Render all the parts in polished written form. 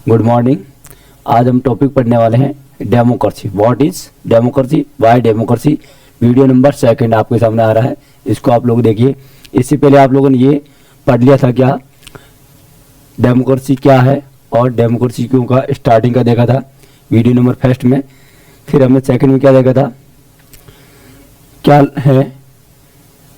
Good morning. आज हम topic पढ़ने वाले हैं democracy. What is democracy, why democracy. Video number 2 आपके सामने आ रहा है, इसको आप लोग देखिए। इससे पहले आप लोगों ने ये पढ़ लिया था क्या डेमोक्रेसी क्या है और डेमोक्रेसी क्यों का स्टार्टिंग का देखा था वीडियो नंबर 1 में। फिर हमने 2 में क्या देखा था, क्या है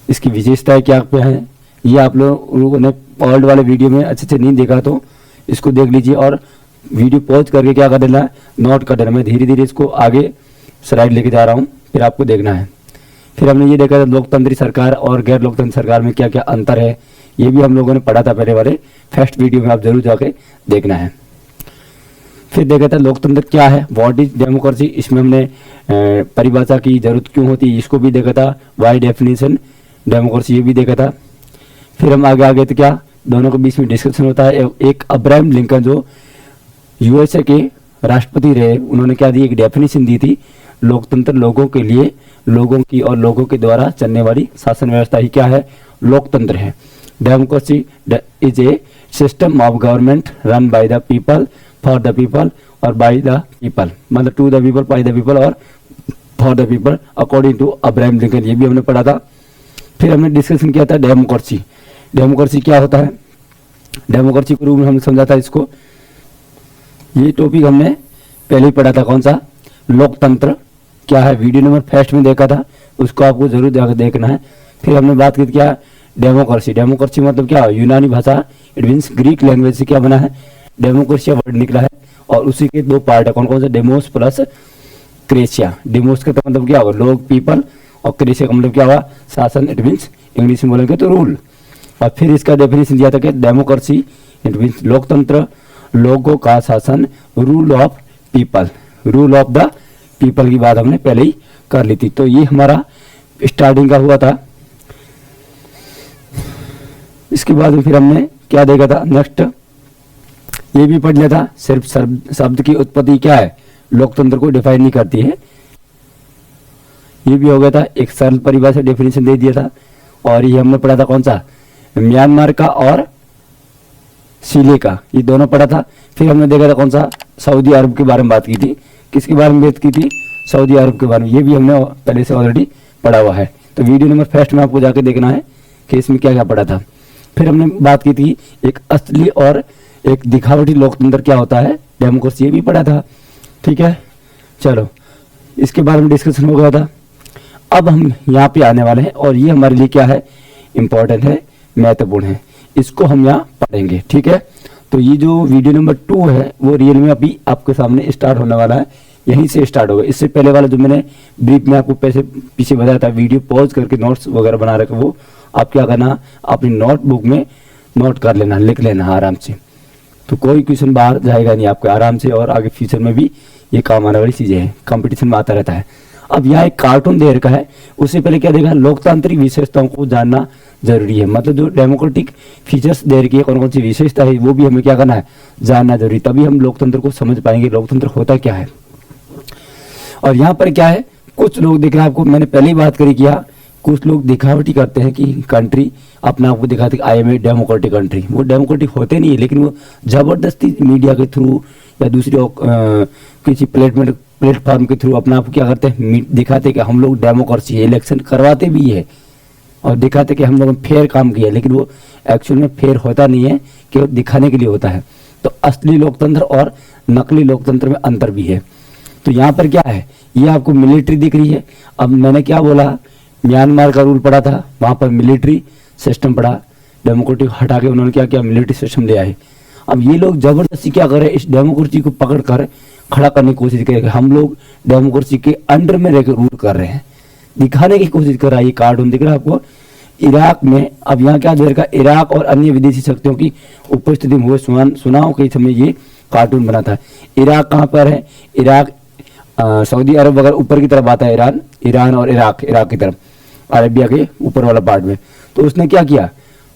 इसकी विशेषताएं क्या क्या है। ये आप लोगों ने ओल्ड वाले वीडियो में अच्छे से नहीं देखा तो इसको देख लीजिए और वीडियो पॉज करके क्या कर देना है, नोट कर देना। मैं धीरे धीरे इसको आगे स्लाइड लेके जा रहा हूँ, फिर आपको देखना है। फिर हमने ये देखा था लोकतंत्री सरकार और गैर लोकतंत्र सरकार में क्या क्या अंतर है, ये भी हम लोगों ने पढ़ा था पहले वाले फर्स्ट वीडियो में, आप जरूर जाके देखना है। फिर देखा था लोकतंत्र क्या है, व्हाट इज डेमोक्रेसी। इसमें हमने परिभाषा की जरूरत क्यों होती है इसको भी देखा था, वाई डेफिनेशन डेमोक्रेसी ये भी देखा था। फिर हम आगे तो क्या दोनों के बीच में डिस्कशन होता है। एक अब्राहम लिंकन जो यूएसए के राष्ट्रपति रहे, उन्होंने क्या दी, एक डेफिनेशन दी थी, लोकतंत्र लोगों के लिए, लोगों की और लोगों के द्वारा चलने वाली शासन व्यवस्था ही क्या है, लोकतंत्र है। Democracy is a system of government run by the people for the people और बाय द पीपल, मतलब to the people, by the people और for the people according to Abraham Lincoln, ये भी हमने पढ़ा था। फिर हमने डिस्कशन किया था डेमोक्रेसी। डेमोक्रेसी क्या होता है, डेमोक्रेसी के रूप में हमने समझा था इसको। ये टॉपिक हमने पहले ही पढ़ा था, कौन सा, लोकतंत्र क्या है, वीडियो नंबर 1 में देखा था, उसको आपको जरूर जाकर देखना है। फिर हमने बात की क्या डेमोक्रेसी। डेमोक्रेसी मतलब क्या, यूनानी भाषा, इट मीन्स ग्रीक लैंग्वेज से क्या बना है, डेमोक्रेसी वर्ड निकला है और उसी के 2 पार्ट है, कौन कौन से, डेमोस प्लस क्रेशिया। डेमोस का तो मतलब क्या होगा, लोग, पीपल, और क्रेशिया का मतलब क्या हुआ, शासन, इट मीन्स इंग्लिश में बोलेंगे तो रूल। और फिर इसका डेफिनेशन दिया था कि डेमोक्रेसी इट मीन्स लोकतंत्र, लोगों का शासन, rule of people, rule of the people की बात हमने पहले ही कर ली थी। तो ये हमारा स्टार्टिंग का हुआ था। इसके बाद फिर हमने क्या देखा था, नेक्स्ट ये भी पढ़ लिया था, सिर्फ शब्द की उत्पत्ति क्या है, लोकतंत्र को डिफाइन नहीं करती है, ये भी हो गया था। एक सरल परिभाषा डेफिनेशन दे दिया था। और ये हमने पढ़ा था कौन सा, म्यांमार का और सीले का, ये दोनों पढ़ा था। फिर हमने देखा था कौन सा, सऊदी अरब के बारे में बात की थी। किसके बारे में बात की थी, सऊदी अरब के बारे में, ये भी हमने पहले से ऑलरेडी पढ़ा हुआ है। तो वीडियो नंबर 1 में आपको जाके देखना है कि इसमें क्या क्या पढ़ा था। फिर हमने बात की थी एक असली और एक दिखावटी लोकतंत्र क्या होता है, डेमोक्रेसी, ये भी पढ़ा था। ठीक है, चलो इसके बारे में डिस्कशन हो गया था। अब हम यहाँ पे आने वाले हैं और ये हमारे लिए क्या है, इंपॉर्टेंट है, महत्वपूर्ण है, इसको हम यहाँ पढ़ेंगे। ठीक है, तो ये जो वीडियो नंबर 2 है वो रियल में अभी आपके सामने स्टार्ट होने वाला है, यहीं से स्टार्ट होगा। इससे पहले वाला जो मैंने ब्रीफ में आपको पीछे बताया था, वीडियो पॉज करके नोट्स वगैरह बना रखे, वो आप क्या करना, अपनी नोटबुक में नोट कर लेना, लिख लेना आराम से, तो कोई क्वेश्चन बाहर जाएगा नहीं आपको आराम से। और आगे फ्यूचर में भी ये काम आने वाली चीजें हैं, कंपटीशन में आता रहता है। अब यहाँ एक कार्टून दे रखा है, उससे पहले क्या देखा, लोकतांत्रिक विशेषताओं को जानना जरूरी है, मतलब जो डेमोक्रेटिक फीचर्स दे रखी है, कौन कौन सी विशेषता है, वो भी हमें क्या करना है, जानना जरूरी, तभी हम लोकतंत्र को समझ पाएंगे, लोकतंत्र होता क्या है। और यहाँ पर क्या है, कुछ लोग दिख रहा है आपको, मैंने पहले ही बात करी किया, कुछ लोग दिखावटी करते हैं कि कंट्री अपने आप को दिखाते I am a democratic country, वो डेमोक्रेटिक होते नहीं है, लेकिन वो जबरदस्ती मीडिया के थ्रू या दूसरी किसी प्लेटफॉर्म के थ्रू अपने आप को क्या करते हैं, दिखाते कि हम लोग डेमोक्रेसी है, इलेक्शन करवाते भी है और दिखाते कि हम लोगों ने फेयर काम किया, लेकिन वो एक्चुअल में फेयर होता नहीं है, केवल दिखाने के लिए होता है। तो असली लोकतंत्र और नकली लोकतंत्र में अंतर भी है। तो यहाँ पर क्या है, ये आपको मिलिट्री दिख रही है। अब मैंने क्या बोला, म्यांमार का रूल पढ़ा था, वहां पर मिलिट्री सिस्टम पढ़ा, डेमोक्रेटिक हटा के उन्होंने क्या किया, मिलिट्री सिस्टम ले आए। अब ये लोग जबरदस्ती क्या कर रहे हैं, इस डेमोक्रेसी को पकड़ कर खड़ा करने की कोशिश करेंगे, हम लोग डेमोक्रेसी के अंडर में रहकर रूल कर रहे हैं, दिखाने की कोशिश कर रहा है। ये कार्टून दिख रहा है आपको, इराक में, अब यहाँ क्या दे रखा, इराक और अन्य विदेशी शक्तियों की उपस्थिति में हुए चुनाव के समय ये कार्टून बना था। इराक कहाँ पर है, इराक सऊदी अरब वगैरह ऊपर की तरफ आता है, ईरान और इराक की तरफ, अरेबिया के ऊपर वाला पार्ट में। तो उसने क्या किया,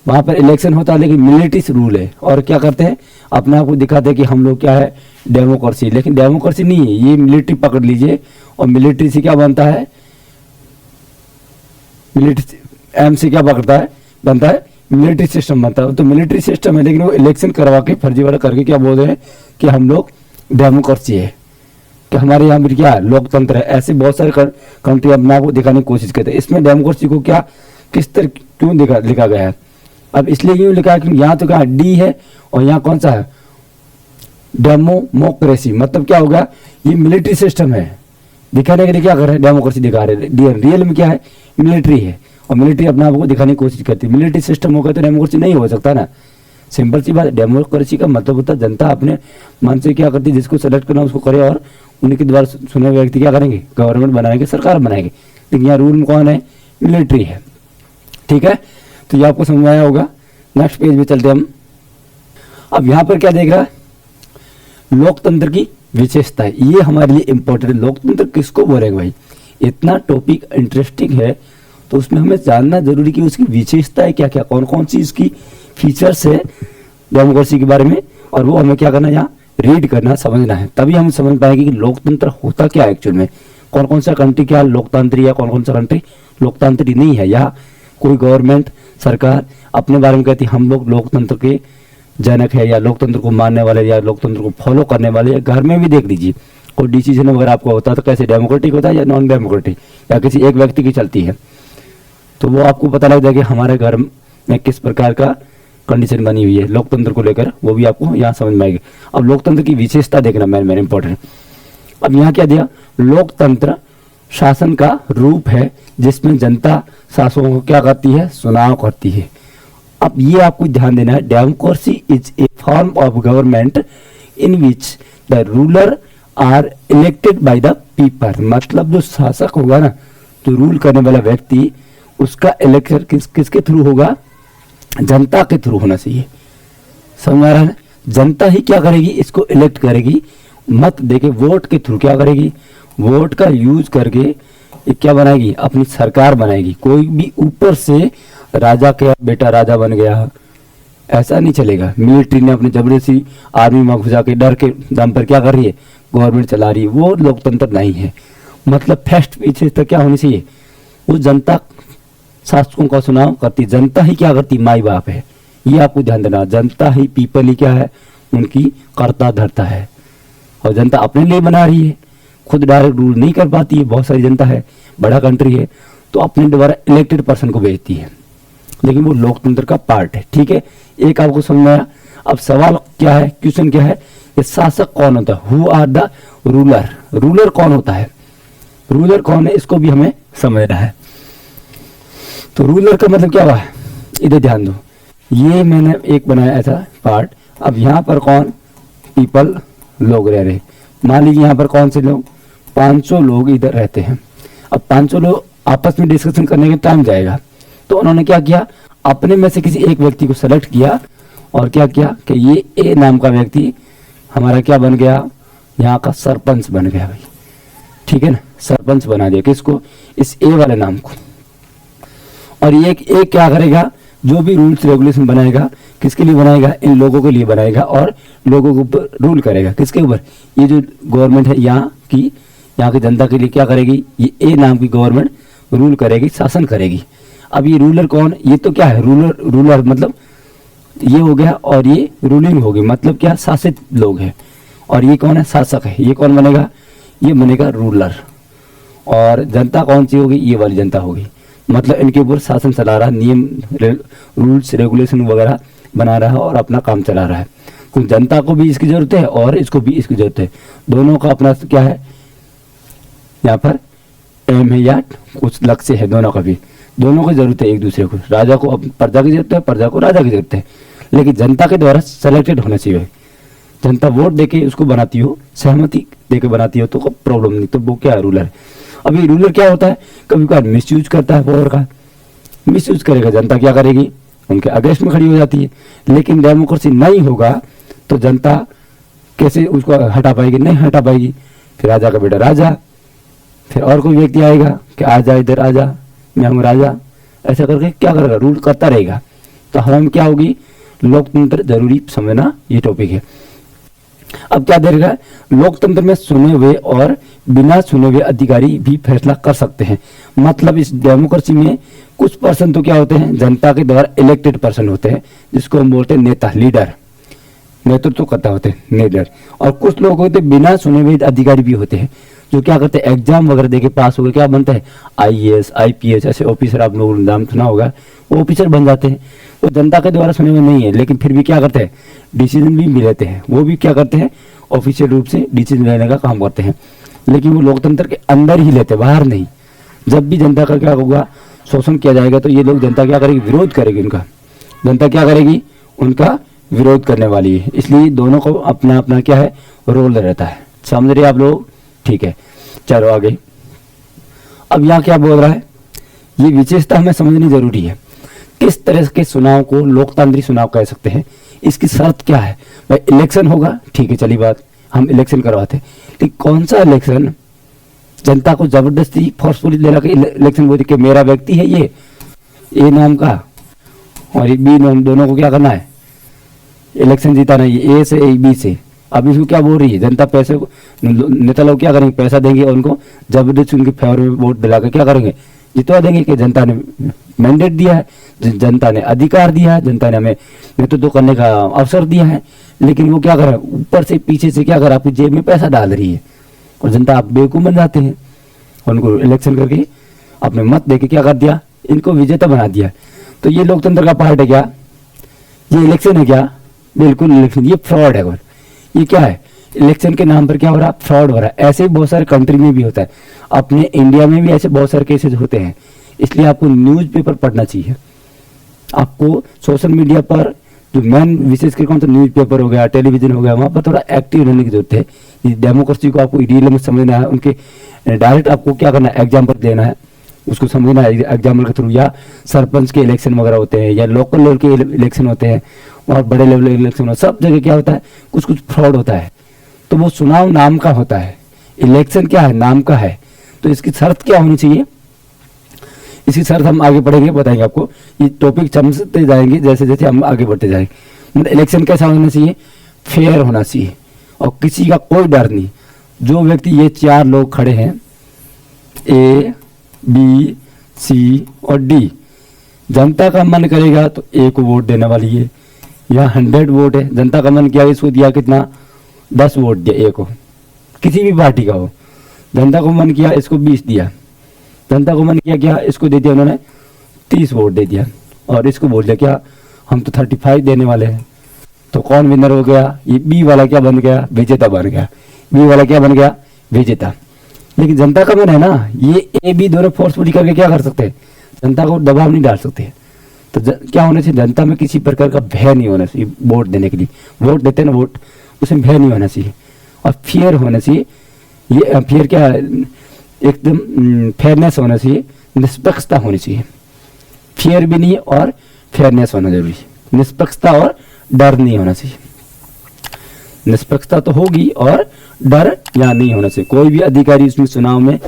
वहां पर इलेक्शन होता है लेकिन मिलिट्री रूल है, और क्या करते हैं, अपने आप को दिखाते हैं कि हम लोग क्या है, डेमोक्रेसी, लेकिन डेमोक्रेसी नहीं है, ये मिलिट्री पकड़ लीजिए। और मिलिट्री से क्या बनता है, मिलिट्री एम से क्या बनता है मिलिट्री सिस्टम बनता है। तो मिलिट्री सिस्टम है, लेकिन वो इलेक्शन करवा के फर्जीवाड़ा करके क्या बोल रहे हैं कि हम लोग डेमोक्रेसी है, कि हमारे यहाँ भी क्या लोकतंत्र है। ऐसे बहुत सारे कंट्री अपने आप को दिखाने की कोशिश करते हैं। इसमें डेमोक्रेसी को क्या किस तरह क्यों लिखा गया है? अब इसलिए यूं लिखा है कि यहाँ तो क्या डी है और यहाँ कौन सा है, डेमोक्रेसी। मतलब क्या होगा, ये मिलिट्री सिस्टम है, दिखाने के लिए क्या कर रहे हैं, डेमोक्रेसी दिखा रहे हैं। रियल में क्या है, मिलिट्री है, और मिलिट्री अपने आप को दिखाने की कोशिश करती है। मिलिट्री सिस्टम होगा तो डेमोक्रेसी नहीं हो सकता ना, सिंपल सी बात। डेमोक्रेसी का मतलब होता है जनता अपने मन से क्या करती है, जिसको सेलेक्ट करना उसको करे, और उनके द्वारा चुने हुए व्यक्ति क्या करेंगे, गवर्नमेंट बनाएंगे, सरकार बनाएंगे। लेकिन यहाँ रूल में कौन है, मिलिट्री है। ठीक है, तो ये आपको समझ में आया होगा। नेक्स्ट पेज पे चलते हम। अब यहाँ पर क्या देख रहा है, लोकतंत्र की विशेषता है। ये हमारे लिए इंपॉर्टेंट है। लोकतंत्र किसको बोलेंगे भाई, इतना टॉपिक इंटरेस्टिंग है तो उसमें हमें जानना जरूरी कि उसकी विशेषताएं क्या क्या, कौन कौन सी इसकी फीचर्स है डेमोक्रेसी के बारे में, और वो हमें क्या करना है, यहाँ रीड करना, समझना है। तभी हम समझ पाएंगे कि लोकतंत्र होता क्या है एक्चुअल में, कौन कौन सा कंट्री क्या लोकतांत्रिक है, कौन कौन सा कंट्री लोकतांत्रिक नहीं है, या कोई गवर्नमेंट सरकार अपने बारे में कहती है हम लोग लोकतंत्र के जनक है, या लोकतंत्र को मानने वाले, या लोकतंत्र को फॉलो करने वाले। या घर में भी देख लीजिए, कोई डिसीजन वगैरह आपको होता है तो कैसे डेमोक्रेटिक होता है या नॉन डेमोक्रेटिक, या किसी एक व्यक्ति की चलती है, तो वो आपको पता लग जाएगा कि हमारे घर में किस प्रकार का कंडीशन बनी हुई है लोकतंत्र को लेकर, वो भी आपको यहाँ समझ में आएगी। अब लोकतंत्र की विशेषता देखना मेरे इंपॉर्टेंट। अब यहाँ क्या दिया, लोकतंत्र शासन का रूप है जिसमें जनता शासकों को क्या करती है, चुनाव करती है। अब ये आपको ध्यान देना है, democracy is a form of government in which the ruler are elected by the people. मतलब जो शासक होगा ना, जो रूल करने वाला व्यक्ति, उसका इलेक्शन किसके थ्रू होगा, जनता के थ्रू होना चाहिए। समझ आ रहा है, जनता ही क्या करेगी, इसको इलेक्ट करेगी, मत देके वोट के थ्रू क्या करेगी, वोट का यूज करके ये क्या बनाएगी, अपनी सरकार बनाएगी। कोई भी ऊपर से राजा के बेटा राजा बन गया, ऐसा नहीं चलेगा। मिलिट्री ने अपने जबरदस्ती सी आर्मी में घुसा के डर के दम पर क्या कर रही है, गवर्नमेंट चला रही है, वो लोकतंत्र नहीं है। मतलब फर्स्ट पीछे तक क्या होनी चाहिए, वो जनता शासकों का चुनाव करती, जनता ही क्या करती, माई बाप है। ये आपको ध्यान देना, जनता ही, पीपल ही क्या है, उनकी कर्ता धर्ता है। और जनता अपने लिए बना रही है, खुद डायरेक्ट रूल नहीं कर पाती है। बहुत सारी जनता है, बड़ा कंट्री है, तो अपने द्वारा इलेक्टेड पर्सन को भेजती है, लेकिन वो लोकतंत्र का पार्ट है। ठीक है, एक आपको समझ में आया। अब सवाल क्या है, क्वेश्चन क्या है, ये शासक कौन होता है, who are the ruler, ruler कौन होता है, रूलर कौन है, इसको भी हमें समझना है। तो रूलर का मतलब क्या हुआ, इधर ध्यान दो, ये मैंने एक बनाया ऐसा पार्ट। अब यहाँ पर कौन, पीपल, लोग रह रहे। मान लीजिए यहाँ पर कौन से लोग, 500 लोग इधर रहते हैं। अब 500 लोग आपस में डिस्कशन करने के टाइम जाएगा, तो उन्होंने क्या किया, अपने में से किसी एक व्यक्ति को सेलेक्ट किया, और क्या किया कि ये ए नाम का व्यक्ति हमारा क्या बन गया, यहाँ का सरपंच बन गया भाई। ठीक है ना, सरपंच बना दिया किसको, इस ए वाले नाम को। और ये एक क्या करेगा, जो भी रूल्स रेगुलेशन बनाएगा, किसके लिए बनाएगा, इन लोगों के लिए बनाएगा, और लोगों के ऊपर रूल करेगा। किसके ऊपर, ये जो गवर्नमेंट है यहाँ की जनता के लिए क्या करेगी, ये ए नाम की गवर्नमेंट रूल करेगी, शासन करेगी। अब ये रूलर कौन, ये तो क्या है, रूलर मतलब ये हो गया, और ये रूलिंग होगी, मतलब क्या, शासित लोग हैं। और ये कौन है, शासक है। ये कौन बनेगा, ये बनेगा रूलर। और जनता कौन सी होगी, ये वाली जनता होगी। मतलब इनके ऊपर शासन चला रहा है, नियम रूल्स रेगुलेशन वगैरह बना रहा है और अपना काम चला रहा है। कुछ जनता को भी इसकी जरूरत है और इसको भी इसकी जरूरत है, दोनों का अपना क्या है, यहाँ पर एम है या कुछ लक्ष्य है, दोनों का भी, दोनों को जरूरत है एक दूसरे को। राजा को प्रजा की जरूरत है, प्रजा को राजा की जरूरत है, लेकिन जनता के द्वारा सेलेक्टेड होना चाहिए। जनता वोट देके उसको बनाती हो, सहमति देके बनाती हो, तो प्रॉब्लम नहीं। तो वो क्या है, रूलर। अभी रूलर क्या होता है, कभी कभार मिसयूज करता है पावर का, मिसयूज करेगा, जनता क्या करेगी, उनके अगेंस्ट में खड़ी हो जाती है। लेकिन डेमोक्रेसी नहीं होगा तो जनता कैसे उसको हटा पाएगी, नहीं हटा पाएगी। फिर राजा का बेटा राजा, फिर और कोई व्यक्ति आएगा कि आजा इधर आजा, मैं हूँ राजा, ऐसा करके क्या करेगा, रूल करता रहेगा। तो हम क्या होगी, लोकतंत्र जरूरी समझना, ये टॉपिक है। अब क्या देगा, लोकतंत्र में चुने हुए और बिना चुने हुए अधिकारी भी फैसला कर सकते हैं। मतलब इस डेमोक्रेसी में कुछ पर्सन तो क्या होते हैं, जनता के द्वारा इलेक्टेड पर्सन होते हैं, जिसको हम बोलते हैं नेता, लीडर, नेतृत्व करता होते हैं लीडर। और कुछ लोग होते हैं बिना चुने हुए अधिकारी भी होते हैं, जो क्या करते हैं, एग्जाम वगैरह देके पास हो गए, क्या बनते हैं, IAS, IPS ऐसे ऑफिसर, आप लोगों ने नाम सुना होगा, वो ऑफिसर बन जाते हैं। वो जनता के द्वारा चुने हुए नहीं है, लेकिन फिर भी क्या करते हैं, डिसीजन भी लेते हैं। वो भी क्या करते हैं, ऑफिशियल रूप से डिसीजन लेने का काम करते हैं, लेकिन वो लोकतंत्र के अंदर ही लेते, बाहर नहीं। जब भी जनता का क्या होगा, शोषण किया जाएगा, तो ये लोग जनता क्या करेगी, विरोध करेगी उनका। जनता क्या करेगी, उनका विरोध करने वाली है। इसलिए दोनों को अपना अपना क्या है, रोल रहता है। समझ रहे आप लोग? ठीक है, चलो आगे। अब यहाँ क्या बोल रहा है, ये विशेषता हमें समझनी जरूरी है। किस तरह के चुनाव को लोकतांत्रिक चुनाव कह सकते हैं, इसकी शर्त क्या है भाई? इलेक्शन होगा, ठीक है, चली बात, हम इलेक्शन करवाते हैं, लेकिन कौन सा इलेक्शन? जनता को जबरदस्ती फोर्सफुली ले रखा इलेक्शन, बोल के मेरा व्यक्ति है ये ए नाम का और ये बी नाम, दोनों को क्या करना है, इलेक्शन जीता नहीं, ए से बी से। अब इसको क्या बोल रही है, जनता पैसे को, नेता लोग क्या करेंगे, पैसा देंगे और उनको जबरदस्ती उनके फेवर में वोट दिलाकर क्या करेंगे, जितवा देंगे कि जनता ने मैंडेट दिया है, जनता ने अधिकार दिया है, जनता ने हमें नेतृत्व करने का अवसर दिया है। लेकिन वो क्या कर रहा है, ऊपर से पीछे से क्या कर रहा है, आपकी जेब में पैसा डाल रही है और जनता आप बेवकूफ बन जाते हैं। उनको इलेक्शन करके अपने मत देके क्या कर दिया, इनको विजेता बना दिया। तो ये लोकतंत्र का पार्ट है क्या, ये इलेक्शन है क्या? बिल्कुल इलेक्शन, ये फ्रॉड है। और ये क्या है, इलेक्शन के नाम पर क्या हो रहा है, फ्रॉड हो रहा है। ऐसे ही बहुत सारे कंट्री में भी होता है, अपने इंडिया में भी ऐसे बहुत सारे केसेस होते हैं। इसलिए आपको न्यूज़पेपर पढ़ना चाहिए। आपको सोशल मीडिया पर जो मेन विशेषकर कौन सा न्यूज़पेपर हो गया, टेलीविजन हो गया, वहां पर थोड़ा एक्टिव रहने की जरूरत है। इस डेमोक्रेसी को आपको रियल में समझना है, उनके डायरेक्ट आपको क्या करना है, एग्जाम्पल देना है, उसको समझना है एग्जाम्पल के थ्रू। या सरपंच के इलेक्शन वगैरह होते हैं, या लोकल लेवल के इलेक्शन होते हैं, और बड़े लेवल के इलेक्शन, सब जगह क्या होता है, कुछ कुछ फ्रॉड होता है। तो वो चुनाव नाम का होता है, इलेक्शन क्या है, नाम का है। तो इसकी शर्त क्या होनी चाहिए, इसकी शर्त हम आगे पढ़ेंगे, बताएंगे आपको। ये टॉपिक समझते जाएंगे जैसे जैसे हम आगे बढ़ते जाएंगे। मतलब इलेक्शन कैसा होना चाहिए, फेयर होना चाहिए, और किसी का कोई डर नहीं। जो व्यक्ति, ये 4 लोग खड़े हैं, A, B, C और D, जनता का मन करेगा तो A को वोट देने वाली है। यहाँ 100 वोट है, जनता का मन किया, इसको दिया कितना, 10 वोट दिया A को, किसी भी पार्टी का हो। जनता को मन किया, इसको 20 दिया। जनता को मन किया क्या, इसको दे दिया उन्होंने 30 वोट दे दिया, और इसको बोल दिया क्या, हम तो 35 देने वाले हैं। तो कौन विनर हो गया, ये बी वाला क्या बन गया, विजेता बन गया। बी वाला क्या बन गया, विजेता। लेकिन जनता का मन है ना, ये ए बी दोनों फोर्सफुली करके क्या कर सकते हैं, जनता को दबाव नहीं डाल सकते। तो क्या होना चाहिए, जनता में किसी प्रकार का भय नहीं होना चाहिए वोट देने के लिए। वोट देते हैं ना, वोट, उसमें भय नहीं होना चाहिए, और फेयर होना चाहिए। ये फेयर क्या, एकदम फेयरनेस होना चाहिए, निष्पक्षता होनी चाहिए। फेयर भी नहीं और फेयरनेस होना जरूरी है। निष्पक्षता और डर नहीं होना चाहिए। निष्पक्षता तो होगी और डर या नहीं होना चाहिए। कोई भी अधिकारी इसमें चुनाव में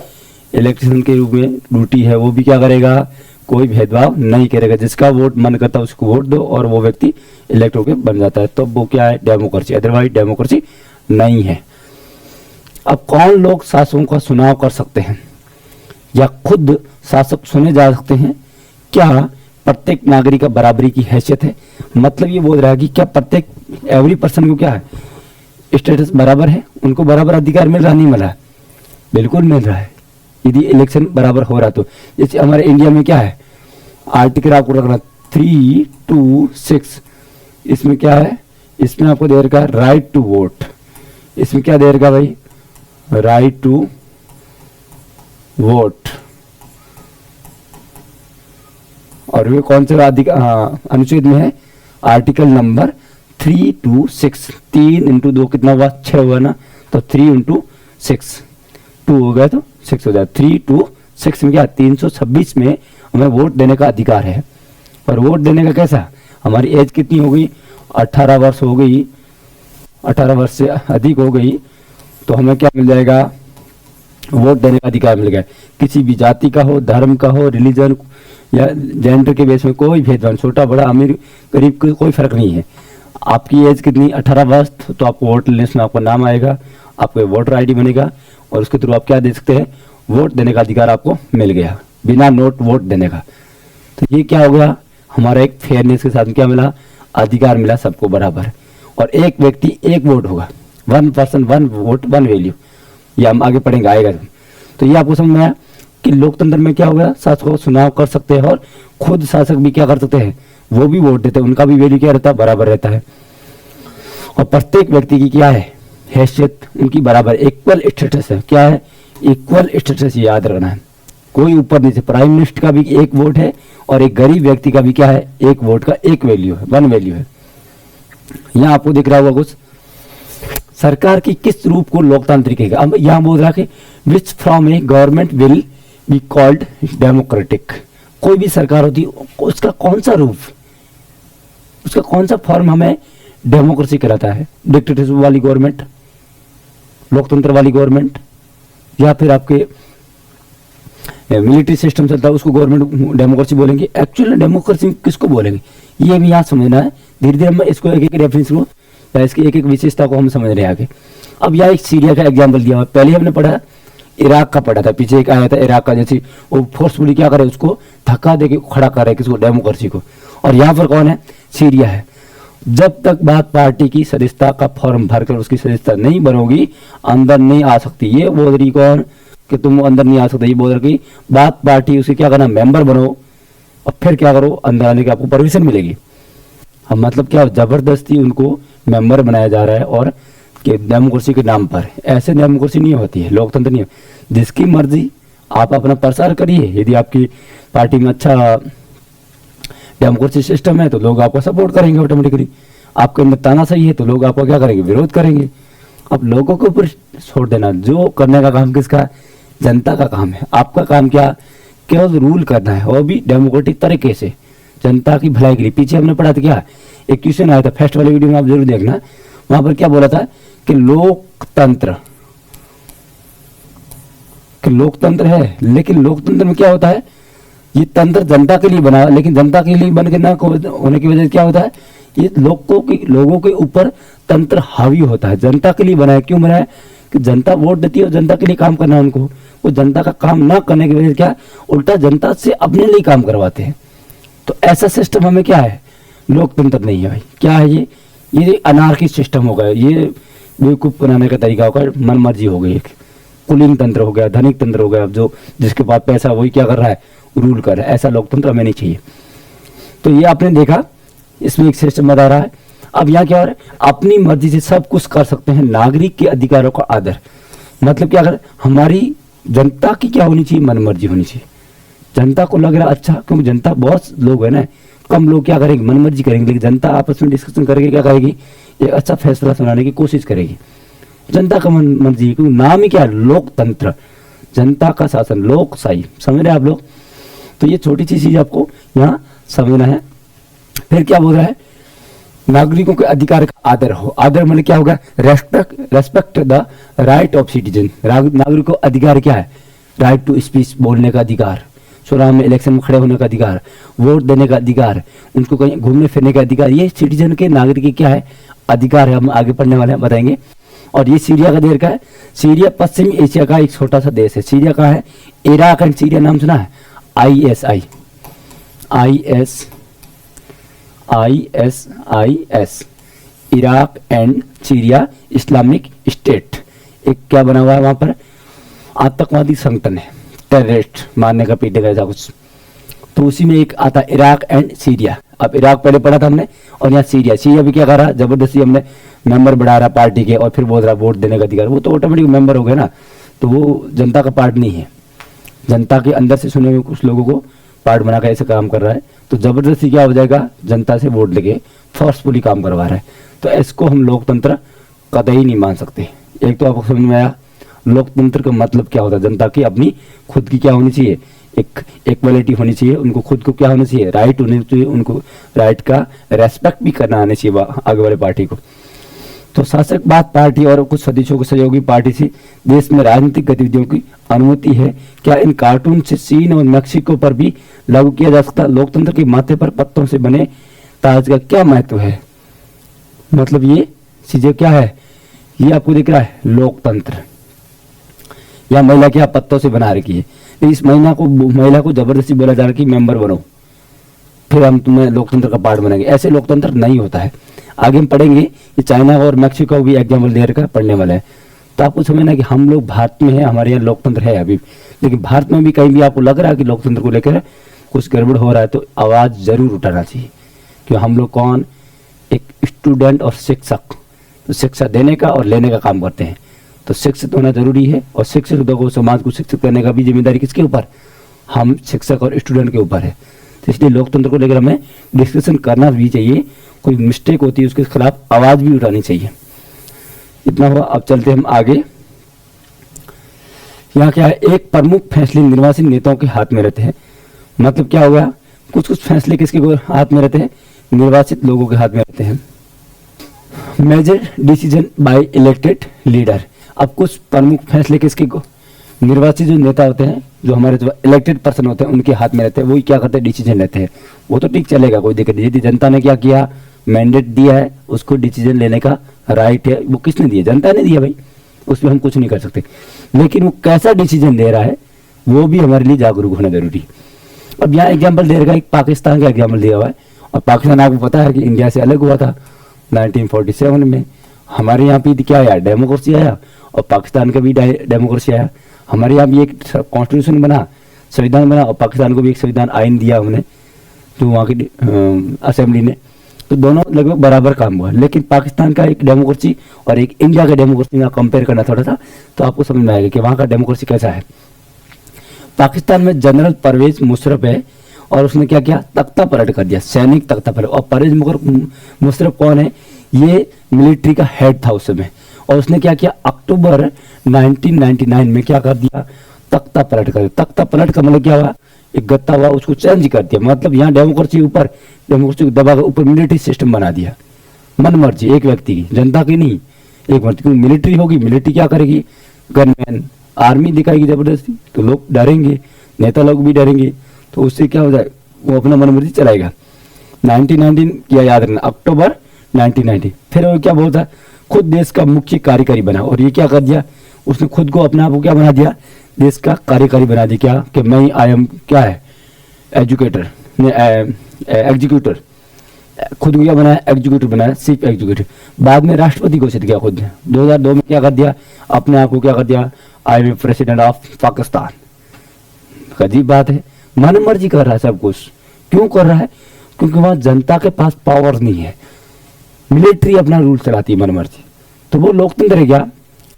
इलेक्शन के रूप में ड्यूटी है, वो भी क्या करेगा, कोई भेदभाव नहीं करेगा। जिसका वोट मन करता है उसको वोट दो, और वो व्यक्ति इलेक्ट होकर बन जाता है। तो वो क्या है, डेमोक्रेसी। अदरवाइज डेमोक्रेसी नहीं है। अब कौन लोग शासकों का चुनाव कर सकते हैं, या खुद शासक चुने जा सकते हैं? क्या प्रत्येक नागरिक का बराबरी की हैसियत है? मतलब ये बोल रहा है कि क्या प्रत्येक एवरी पर्सन को क्या है, स्टेटस बराबर है, उनको बराबर अधिकार मिल रहा, नहीं मिल रहा? बिल्कुल मिल रहा है, यदि इलेक्शन बराबर हो रहा तो। जैसे हमारे इंडिया में क्या है, आर्टिकल आपको रखना 326, इसमें क्या है, इसमें आपको दे रखा है राइट टू वोट। इसमें क्या दे रखा भाई, राइट टू वोट। और वे कौन से अनुच्छेद में है, आर्टिकल नंबर 326। 3 × 2 कितना हुआ, 6 हुआ ना, तो 3 × 6, 2 हो गया तो 6 हो जाए। 3 to 6 में क्या, 326 में हमें वोट देने का अधिकार है। और वोट देने का कैसा, हमारी एज कितनी हो गई, 18 वर्ष हो गई, 18 वर्ष से अधिक हो गई, तो हमें क्या मिल जाएगा, वोट देने का अधिकार मिल गया। किसी भी जाति का हो, धर्म का हो, रिलीजन या जेंडर के बेस में कोई भेदभाव, छोटा बड़ा अमीर गरीब कोई फर्क नहीं है। आपकी एज कितनी, 18 वर्ष, तो आपको वोट लिस्ट में आपका नाम आएगा, आपको वोटर ID बनेगा, और उसके थ्रू आप क्या दे सकते हैं, वोट देने का अधिकार आपको मिल गया, बिना नोट वोट देने का। तो ये क्या हो गया, हमारा एक फेयरनेस के साथ क्या मिला, अधिकार मिला सबको बराबर। और एक व्यक्ति एक वोट होगा, 1 पर्सन 1 वोट 1 वैल्यू, ये हम आगे पढ़ेंगे आएगा। तो ये आपको समझ में आया कि लोकतंत्र में क्या होगा, शासक को चुनाव कर सकते हैं और खुद शासक भी क्या कर सकते हैं, वो भी वोट देते हैं, उनका भी वैल्यू क्या रहता है, बराबर रहता है। और प्रत्येक व्यक्ति की क्या है, हैसियत उनकी बराबर, इक्वल स्टेटस है। क्या है, इक्वल स्टेटस, याद रखना है। कोई ऊपर नीचे, प्राइम मिनिस्टर का भी एक वोट है और एक गरीब व्यक्ति का भी क्या है, एक वोट का एक वैल्यू है, 1 वैल्यू है। यहाँ आपको दिख रहा होगा कुछ, सरकार की किस रूप को लोकतांत्रिक है। अब यहाँ बोल रहा है which from A government will be called democratic. कोई भी सरकार होती है उसका कौन सा रूप, उसका कौन सा फॉर्म हमें डेमोक्रेसी कहलाता है, डिक्टेटरशिप वाली गवर्नमेंट, लोकतंत्र वाली गवर्नमेंट, या फिर आपके मिलिट्री सिस्टम चलता है उसको गवर्नमेंट डेमोक्रेसी बोलेंगे। एक्चुअली डेमोक्रेसी किसको बोलेंगे, ये भी यहाँ समझना है। धीरे धीरे हम इसको एक एक रेफरेंस को या इसकी एक एक विशेषता को हम समझ रहे हैं आगे। अब यहाँ एक सीरिया का एग्जाम्पल दिया हुआ, पहले हमने पढ़ा इराक का पढ़ा था, पीछे एक आया था इराक का, जैसे वो फोर्सफुली क्या करे, उसको धक्का देके खड़ा कर रहे किसको, डेमोक्रेसी को। और यहाँ पर कौन है, सीरिया है। जब तक बात पार्टी की सदस्यता का फॉर्म भरकर उसकी सदस्यता नहीं बनोगी, अंदर नहीं आ सकती। ये बोल रही कौन कि तुम अंदर नहीं आ सकते, ये बोल रही बात पार्टी उसे क्या करना, मेंबर बनो और फिर क्या करो, अंदर आने की आपको परमिशन मिलेगी। अब मतलब क्या, जबरदस्ती उनको मेंबर बनाया जा रहा है और कि डेमोक्रेसी के नाम पर। ऐसे डेमोक्रेसी नहीं होती है, लोकतंत्र नहीं है। जिसकी मर्जी आप अपना प्रसार करिए, यदि आपकी पार्टी में अच्छा डेमोक्रेसी सिस्टम है तो लोग आपको सपोर्ट करेंगे ऑटोमेटिकली। आपके अंदर तानाशाही है तो लोग आपको क्या करेंगे, विरोध करेंगे। अब लोगों के ऊपर छोड़ देना, जो करने का काम किसका, जनता का काम है। आपका काम क्या, केवल रूल करना है, और भी डेमोक्रेटिक तरीके से, जनता की भलाई के लिए। पीछे हमने पढ़ा था क्या, एक क्वेश्चन आया था फर्स्ट वाले वीडियो में, आप जरूर देखना। वहां पर क्या बोला था कि लोकतंत्र है, लेकिन लोकतंत्र में क्या होता है, ये तंत्र जनता के लिए बना, लेकिन जनता के लिए बन के ना होने की वजह से क्या होता है, ये लोगों के ऊपर तंत्र हावी होता है। जनता के लिए बना है, क्यों बना है कि जनता वोट देती है और जनता के लिए काम करना है उनको। वो जनता का काम ना करने की वजह से क्या, उल्टा जनता से अपने लिए काम करवाते हैं। तो ऐसा सिस्टम हमें क्या है, लोकतंत्र नहीं है भाई। क्या है ये अनार्की सिस्टम हो गया, ये बेवकूफ बनाने का तरीका होगा, मन मर्जी हो गई, कुलीन तंत्र हो गया, धनिक तंत्र हो गया। जो जिसके पास पैसा वही क्या कर रहा है, रूल कर रहा है। ऐसा लोकतंत्र हमें नहीं चाहिए। तो ये आपने देखा, इसमें एक सिस्टम बता रहा है। अब यहाँ क्या हो रहा है, अपनी मर्जी से सब कुछ कर सकते हैं, नागरिक के अधिकारों का आदर। मतलब क्या, अगर हमारी जनता की क्या होनी चाहिए, मन मर्जी होनी चाहिए। जनता को लग रहा अच्छा, क्योंकि जनता बहुत लोग है ना, कम लोग क्या करेंगे, मन मर्जी करेंगे, लेकिन जनता आपस में डिस्कशन करके क्या करेगी, एक अच्छा फैसला सुनाने की कोशिश करेगी। जनता का मन मर्जी, क्योंकि नाम ही क्या है, लोकतंत्र, जनता का शासन, लोकशाही। समझ रहे हैं आप लोग। तो ये छोटी सी चीज आपको यहाँ समझना है। फिर क्या बोल रहा है, नागरिकों के अधिकार का आदर हो। आदर मतलब क्या होगा, respect the right of citizen. नागरिकों का अधिकार क्या है, राइट टू स्पीच, बोलने का अधिकार, चुनाव में इलेक्शन में खड़े होने का अधिकार, वोट देने का अधिकार, उनको कहीं घूमने फिरने का अधिकार। ये सिटीजन के, नागरिक के क्या है, अधिकार है। हम आगे पढ़ने वाले हैं, बताएंगे। और ये सीरिया का देश का है। सीरिया पश्चिमी एशिया का एक छोटा सा देश है। सीरिया का है, इराक एंड सीरिया नाम सुना है, ISIS, Iraq and Syria Islamic state. एक क्या बना हुआ है वहां पर, आतंकवादी संगठन है, टेररिस्ट, मारने का पीटने का ऐसा कुछ। तो उसी में एक आता है इराक एंड सीरिया। अब इराक पहले पढ़ा था हमने, और यहाँ सीरिया भी क्या कर रहा, जबरदस्ती हमने मेंबर बढ़ा रहा पार्टी के, और फिर बोल रहा वोट देने का अधिकार। वो तो ऑटोमेटिक मेंबर हो गए ना, तो वो जनता का पार्ट नहीं है। जनता के अंदर से सुने हुए कुछ लोगों को पार्ट बना कर ऐसे काम कर रहा है, तो जबरदस्ती क्या हो जाएगा, जनता से वोट लेके फोर्सफुली काम करवा रहा है। तो इसको हम लोकतंत्र कतई नहीं मान सकते। एक तो आपको समझ में आया लोकतंत्र का मतलब क्या होता है, जनता की अपनी खुद की क्या होनी चाहिए, एक इक्वालिटी होनी चाहिए, उनको खुद को क्या होना चाहिए, राइट होने चाहिए, उनको राइट का रेस्पेक्ट भी करना आना चाहिए आगे वाले पार्टी को। तो शासक बात पार्टी और कुछ सदस्यों को सहयोगी पार्टी से देश में राजनीतिक गतिविधियों की अनुमति है। क्या इन कार्टून से चीन और मेक्सिको पर भी लागू किया जा सकता है। लोकतंत्र के माथे पर पत्तों से बने ताज का क्या महत्व है। मतलब ये चीजें क्या है, ये आपको दिख रहा है लोकतंत्र। या महिला क्या पत्तों से बना रखी है, तो इस महिला को जबरदस्ती बोला जा रहा है कि मेंबर बनो, फिर हम तुम्हें लोकतंत्र का पार्ट बनाएंगे। ऐसे लोकतंत्र नहीं होता है। आगे हम पढ़ेंगे कि चाइना और मैक्सिको भी एग्जाम्पल दे रखा पढ़ने वाला है। तो आपको समझना कि हम लोग भारत में हैं, हमारे यहाँ लोकतंत्र है अभी, लेकिन भारत में भी कहीं भी आपको लग रहा है कि लोकतंत्र को लेकर कुछ गड़बड़ हो रहा है तो आवाज जरूर उठाना चाहिए। कि हम लोग कौन, एक स्टूडेंट और शिक्षक, तो शिक्षा देने का और लेने का काम करते हैं, तो शिक्षित होना जरूरी है। और शिक्षित को समाज को शिक्षित करने का भी जिम्मेदारी किसके ऊपर, हम शिक्षक और स्टूडेंट के ऊपर है। तो इसलिए लोकतंत्र को लेकर हमें डिस्कशन करना भी चाहिए, कोई मिस्टेक होती है उसके खिलाफ आवाज भी उठानी चाहिए। इतना हुआ, अब चलते हम आगे। यहाँ क्या है, एक प्रमुख फैसले निर्वाचित नेताओं के हाथ में रहते हैं। मतलब क्या हो गया, कुछ कुछ फैसले किसके हाथ में रहते हैं, निर्वाचित लोगों के हाथ में रहते हैं। Major decision by elected leader. अब कुछ प्रमुख फैसले किसके निर्वाचित जो नेता होते हैं, जो हमारे जो इलेक्टेड पर्सन होते हैं उनके हाथ में रहते हैं। वही क्या करते हैं, डिसीजन लेते हैं। वो तो ठीक चलेगा, कोई दिक्कत नहीं। यदि जनता ने क्या किया, मैंडेट दिया है, उसको डिसीजन लेने का राइट है, वो किसने दिया, जनता ने दिया भाई, उसमें हम कुछ नहीं कर सकते। लेकिन वो कैसा डिसीजन दे रहा है वो भी हमारे लिए जागरूक होना जरूरी। अब यहाँ एग्जाम्पल दे रखा है, पाकिस्तान का एग्जाम्पल दिया हुआ है। और पाकिस्तान आपको पता है कि इंडिया से अलग हुआ था 1947 में। हमारे यहाँ पे क्या आया, डेमोक्रेसी आया, और पाकिस्तान का भी डेमोक्रेसी आया। हमारे यहाँ भी एक कॉन्स्टिट्यूशन बना, संविधान बना, और पाकिस्तान को भी एक संविधान आइन दिया हमने, जो वहाँ की असेंबली ने। तो दोनों लगभग बराबर काम हुआ। लेकिन पाकिस्तान का एक डेमोक्रेसी और एक इंडिया का डेमोक्रेसी में कंपेयर करना थोड़ा सा, तो आपको समझ में आएगा कि वहाँ का डेमोक्रेसी कैसा है। पाकिस्तान में जनरल परवेज मुशर्रफ है, और उसने क्या किया, तख्ता पलट कर दिया, सैनिक तख्ता पलट। और परवेज मुशर्रफ कौन है, ये मिलिट्री का हेड था उस समय। और उसने क्या किया, अक्टूबर 1999 में क्या कर दिया, तख्ता पलट कर दिया। तख्ता पलट का मतलब क्या हुआ, एक गत्ता हुआ, उसको चेंज कर दिया। मतलब यहाँ डेमोक्रेसी को दबा कर ऊपर मिलिट्री सिस्टम बना दिया। मन मर्जी एक व्यक्ति की, जनता की नहीं, एक व्यक्ति की। मिलिट्री होगी, मिलिट्री क्या करेगी, गनमैन आर्मी दिखाएगी जबरदस्ती, तो लोग डरेंगे, नेता लोग भी डरेंगे, तो उससे क्या हो जाए, वो अपना मन मर्जी चलाएगा। 1919 किया याद रखना, अक्टूबर 1990। फिर वो क्या बोलता है, खुद देश का मुख्य कार्यकारी बना। और ये क्या कर दिया, उसने खुद को अपने आप को क्या बना दिया, देश का कार्यकारी बना दिया। क्या कि मैं आई एम क्या है, एजुकेटर, एग्जीक्यूटर, खुद को क्या बनाया, एग्जीक्यूटिव बनाया, चीफ एग्जीक्यूटिव। बाद में राष्ट्रपति घोषित किया खुद ने। 2002 में क्या कर दिया, अपने आप को क्या कर दिया, I am president of Pakistan. अजीब बात है, मन मर्जी कर रहा है सब कुछ। क्यों कर रहा है, क्योंकि वहां जनता के पास पावर नहीं है, मिलिट्री अपना रूल चलाती है मन मर्जी। तो वो लोकतंत्र है क्या,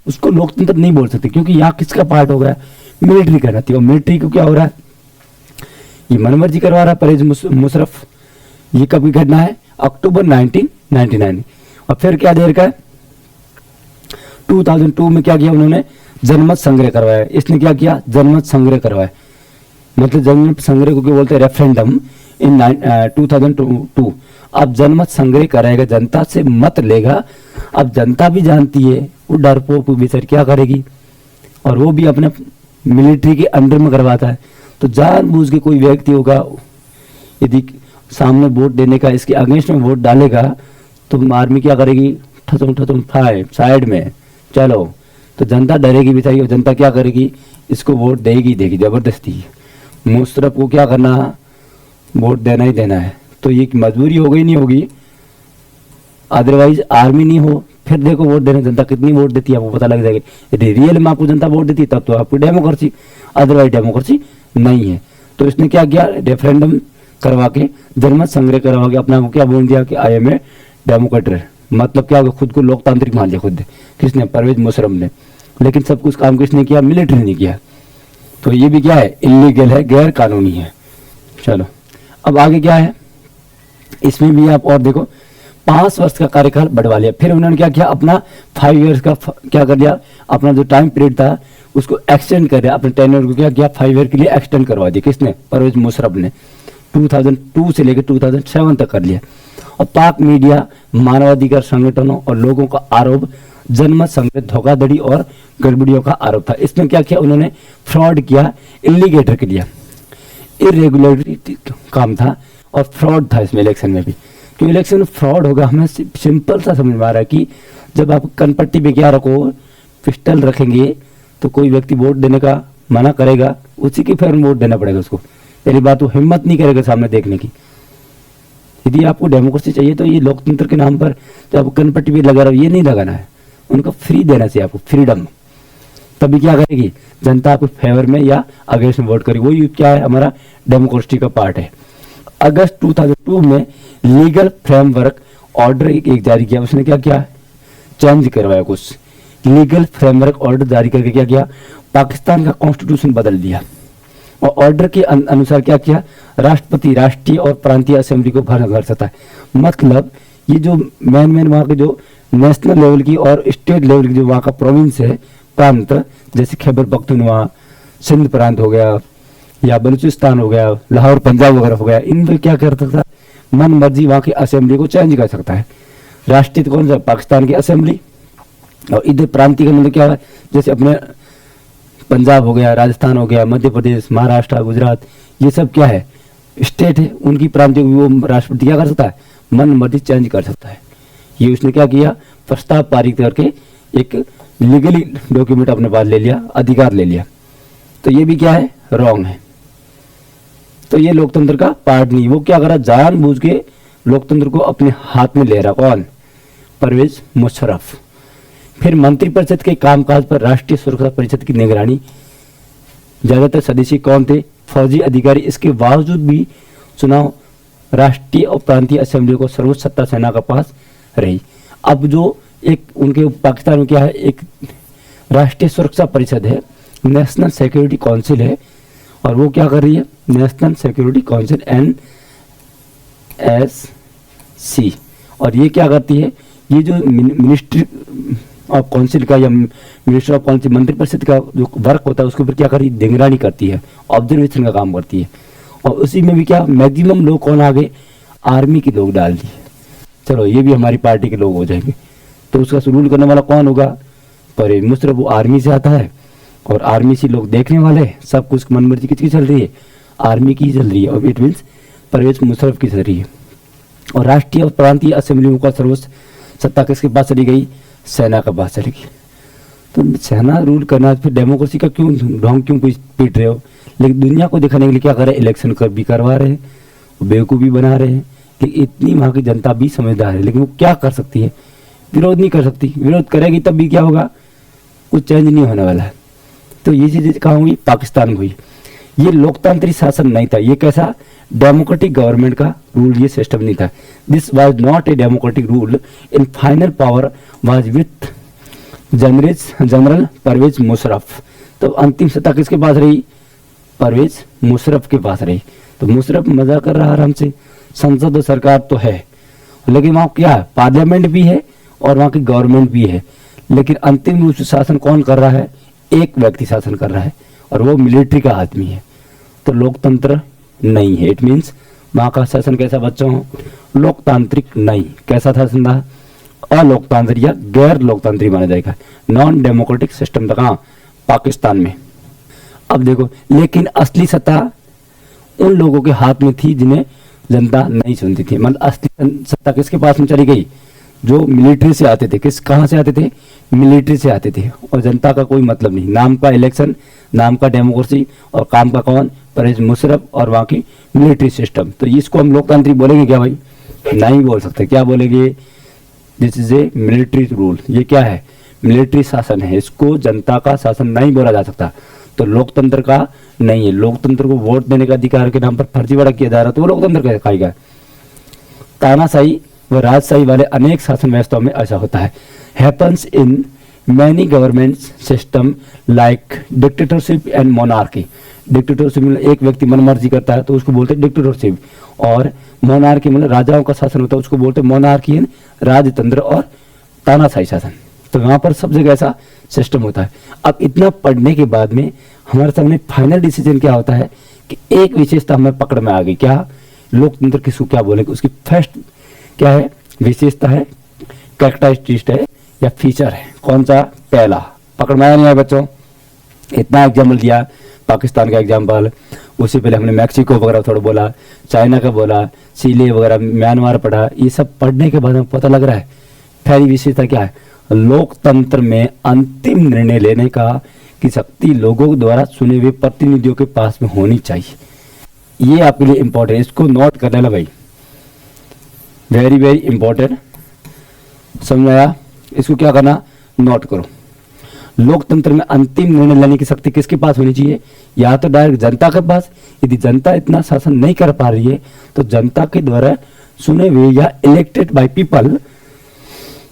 उसको लोकतंत्र नहीं बोल सकते, क्योंकि यहाँ किसका पार्ट हो गया, मिलिट्री कहलाती है। और मिलिट्री को क्या हो रहा है, ये मन मर्जी करवा रहा है परवेज मुशर्रफ। ये कब की घटना है, अक्टूबर 1999। और फिर क्या देर का है, 2002 में क्या किया उन्होंने, जनमत संग्रह करवाया। इसने क्या किया, जनमत संग्रह करवाया। मतलब जनमत संग्रह को क्या बोलते हैं, रेफरेंडम इन 2002। अब जनमत संग्रह कराएगा, जनता से मत लेगा। अब जनता भी जानती है वो डरपोक बेचारी क्या करेगी, और वो भी अपने मिलिट्री के अंडर में करवाता है। तो जानबूझ के कोई व्यक्ति होगा, यदि सामने वोट देने का, इसके अगेंस्ट में वोट डालेगा, तो आर्मी क्या करेगी, ठतुम साइड में चलो। तो जनता डरेगी बेचारी, और जनता क्या करेगी, इसको वोट देगी जबरदस्ती। मुशर्रफ को क्या करना, वोट देना ही देना है। तो ये मजबूरी हो गई, नहीं होगी, अदरवाइज आर्मी नहीं हो, फिर देखो वोट देने जनता कितनी वोट देती है आपको पता लग जाएगा। यदि रियल में आपको जनता वोट देती है तब तो आपकी डेमोक्रेसी, अदरवाइज डेमोक्रेसी नहीं है। तो इसने क्या किया, रेफरेंडम करवा के, जनमत संग्रह करवा के अपना को क्या बोल दिया कि आई एम ए डेमोक्रेट। मतलब क्या, खुद को लोकतांत्रिक मान लिया खुद, किसने, परवेज मुशर्रफ ने। लेकिन सब कुछ काम किसने किया, मिलिट्री ने किया। तो ये भी क्या है, इलीगल है, गैर कानूनी है। चलो अब आगे क्या है, इसमें भी आप और देखो, 5 वर्ष का कार्यकाल बढ़वा लिया। फिर उन्होंने क्या किया, अपना 5 ईयर्स का क्या कर दिया, अपना जो टाइम पीरियड था उसको एक्सटेंड कर दिया। अपने टेन्योर को क्या किया, 5 ईयर के लिए एक्सटेंड करवा दिया। किसने, परवेज मुशर्रफ ने। 2002 से लेकर 2007 तक कर लिया। और पाक मीडिया, मानवाधिकार संगठनों और लोगों का आरोप जनमत संग्रह धोखाधड़ी और गड़बड़ियों का आरोप था। इसमें क्या किया उन्होंने, फ्रॉड किया, इलीगेटर के लिया, इरेगुलरिटी काम था और फ्रॉड था इसमें इलेक्शन में भी। क्यों इलेक्शन में फ्रॉड होगा, हमें सिंपल सा समझ में आ रहा है कि जब आप कनपट्टी पे क्या रखो, पिस्टल रखेंगे तो कोई व्यक्ति वोट देने का मना करेगा, उसी के फेवर में वोट देना पड़ेगा उसको। पहली बात, वो हिम्मत नहीं करेगा सामने देखने की। यदि आपको डेमोक्रेसी चाहिए तो ये लोकतंत्र के नाम पर तो आप कनपट्टी भी लगा रहे हो, ये नहीं लगाना है। उनको फ्री देना चाहिए, आपको फ्रीडम। तभी क्या करेगी जनता, आपके फेवर में या अगेंस्ट में वोट करेगी। वही क्या है, हमारा डेमोक्रेसी का पार्ट है। अगस्त 2002 में लीगल फ्रेमवर्क ऑर्डर एक जारी किया। उसने क्या किया, चेंज करवाया कुछ। लीगल फ्रेमवर्क ऑर्डर जारी करके क्या किया, पाकिस्तान का कॉन्स्टिट्यूशन बदल दिया। और ऑर्डर के अनुसार क्या किया, राष्ट्रपति राष्ट्रीय और प्रांतीय असेंबली को भंग कर सकता है। मतलब ये जो मेन वहाँ के जो नेशनल लेवल की और स्टेट लेवल की जो वहाँ का प्रोविंस है, प्रांत, जैसे खैबर पख्तूनख्वा, सिंध प्रांत हो गया, या बलूचिस्तान हो गया, लाहौर पंजाब वगैरह हो गया, इन पर क्या कर सकता है, मन मर्जी वहाँ की असेंबली को चेंज कर सकता है। राष्ट्रीय कौन सा, पाकिस्तान की असेंबली। और इधर प्रांतीय का मतलब क्या है, जैसे अपने पंजाब हो गया, राजस्थान हो गया, मध्य प्रदेश, महाराष्ट्र, गुजरात, ये सब क्या है, स्टेट है, उनकी प्रांतीय वो राष्ट्रपति क्या कर सकता है, मन मर्जी चेंज कर सकता है। ये उसने क्या किया, प्रस्ताव पारित करके एक लीगली डॉक्यूमेंट अपने पास ले लिया, अधिकार ले लिया। तो ये भी क्या है, रॉन्ग है। तो ये लोकतंत्र का पार्ट नहीं। वो क्या करा, जानबूझ के लोकतंत्र को अपने हाथ में ले रहा। कौन, परवेज मुशर्रफ। फिर मंत्रिपरिषद के कामकाज पर राष्ट्रीय सुरक्षा परिषद की निगरानी, ज्यादातर सदस्य कौन थे, फौजी अधिकारी। इसके बावजूद भी चुनाव राष्ट्रीय और प्रांतीय असेंबली को सर्वोच्च सत्ता सेना का पास रही। अब जो एक उनके पाकिस्तान में क्या है, एक राष्ट्रीय सुरक्षा परिषद है, नेशनल सिक्योरिटी काउंसिल है, और वो क्या कर रही है, नेशनल सिक्योरिटी काउंसिल NSC। और ये क्या करती है, ये जो मिनिस्ट्री ऑफ काउंसिल का या मिनिस्टर ऑफ काउंसिल मंत्रिपरिषद का जो वर्क होता है उसके ऊपर क्या कर रही है, निगरानी करती है, ऑब्जर्वेशन का काम करती है। और उसी में भी क्या मैक्सिमम लोग कौन आ गए, आर्मी के लोग डाल दिए। चलो ये भी हमारी पार्टी के लोग हो जाएंगे। तो उसका रूल करने वाला कौन होगा, परवेज मुशर्रफ। वो आर्मी से आता है और आर्मी से लोग देखने वाले, सब कुछ मन मर्जी किसकी चल रही है, आर्मी की चल रही है। और इट मीन्स परवेज मुशर्रफ की चल रही है। और राष्ट्रीय और प्रांतीय असेंबलियों का सर्वोच्च सत्ता किसके पास चली गई, सेना के पास चली गई। तो सेना रूल करना, फिर डेमोक्रेसी का क्यों ढोंग क्यों पीट रहे हो। लेकिन दुनिया को दिखाने के लिए क्या कर रहे हैं, इलेक्शन कर भी करवा रहे हैं, बेवकूफ़ी बना रहे हैं। लेकिन इतनी वहाँ की जनता भी समझदार है, लेकिन वो क्या कर सकती है, विरोध नहीं कर सकती। विरोध करेगी तब भी क्या होगा, कुछ चेंज नहीं होने वाला है। तो ये चीज़ कहाँ हुई, पाकिस्तान में हुई। ये लोकतांत्रिक शासन नहीं था, ये कैसा, डेमोक्रेटिक गवर्नमेंट का रूल, ये सिस्टम नहीं था। This was not a democratic rule. In final power was with general Parvez Musharraf. तो अंतिम सत्ता किसके पास रही, परवेज मुशर्रफ के पास रही। तो मुशर्रफ मजा कर रहा आराम से, संसद और सरकार तो है, लेकिन वहाँ क्या है, पार्लियामेंट भी है और वहाँ की गवर्नमेंट भी है। लेकिन अंतिम रूप से शासन कौन कर रहा है, एक व्यक्ति शासन कर रहा है, और वो मिलिट्री का आदमी है। तो लोकतंत्र नहीं है। इट मीन्स वहाँ का शासन कैसा बच्चों, लोकतांत्रिक नहीं। कैसा था शासन था, अलोकतांत्रिक या गैर लोकतांत्रिक माना जाएगा। नॉन डेमोक्रेटिक सिस्टम था कहाँ, पाकिस्तान में। अब देखो, लेकिन असली सत्ता उन लोगों के हाथ में थी जिन्हें जनता नहीं सुनती थी। मतलब असली सत्ता किसके पास में चली गई, जो मिलिट्री से आते थे। कहाँ से आते थे, मिलिट्री से आते थे। और जनता का कोई मतलब नहीं, नाम का इलेक्शन, नाम का डेमोक्रेसी, और काम का कौन, परवेज मुशर्रफ और वहाँ की मिलिट्री सिस्टम। तो इसको हम लोकतांत्रिक बोलेंगे क्या भाई, नहीं बोल सकते। क्या बोलेंगे, this is a military rule. ये क्या है, मिलिट्री शासन है, इसको जनता का शासन नहीं बोला जा सकता। तो लोकतंत्र का नहीं है। लोकतंत्र को वोट देने का अधिकार के नाम पर फर्जीवाड़ा किया जा रहा, तो वो लोकतंत्र कैसे खाएगा। तानाशाही व राजशाही वाले अनेक शासन व्यवस्थाओं में ऐसा होता है। Happens in many government system like dictatorship and monarchy. Dictatorship मतलब एक व्यक्ति मनमर्जी करता है तो उसको बोलते हैं डिक्टेटरशिप, और मोनार्की मतलब राजाओं का शासन होता है, उसको बोलते हैं मोनार्की, राजतंत्र और तानाशाही शासन। तो वहां पर सब जगह ऐसा सिस्टम होता है। अब इतना पढ़ने के बाद में हमारे सामने फाइनल डिसीजन क्या होता है कि एक विशेषता हमें पकड़ में आ गई। क्या, लोकतंत्र किसको क्या बोलेंगे, उसकी फर्स्ट क्या है, विशेषता है, कैरेक्टरिस्टिक है या फीचर है। कौन सा, पहला। पकड़ में आया नहीं आया बच्चों, इतना एग्जाम्पल दिया, पाकिस्तान का एग्जाम्पल, उससे पहले हमने मैक्सिको वगैरह थोड़ा बोला, चाइना का बोला, चिली वगैरह, म्यांमार पढ़ा। ये सब पढ़ने के बाद हमें पता लग रहा है पहली विशेषता क्या है, लोकतंत्र में अंतिम निर्णय लेने का की शक्ति लोगों द्वारा चुने हुए प्रतिनिधियों के पास में होनी चाहिए। ये आपके लिए इंपॉर्टेंट है, इसको नोट कर लेना भाई, वेरी वेरी इंपॉर्टेंट। समझ आया? इसको क्या करना, नोट करो। लोकतंत्र में अंतिम निर्णय लेने की शक्ति किसके पास होनी चाहिए? या तो डायरेक्ट जनता के पास, यदि जनता इतना शासन नहीं कर पा रही है तो जनता के द्वारा चुने हुए या इलेक्टेड बाय पीपल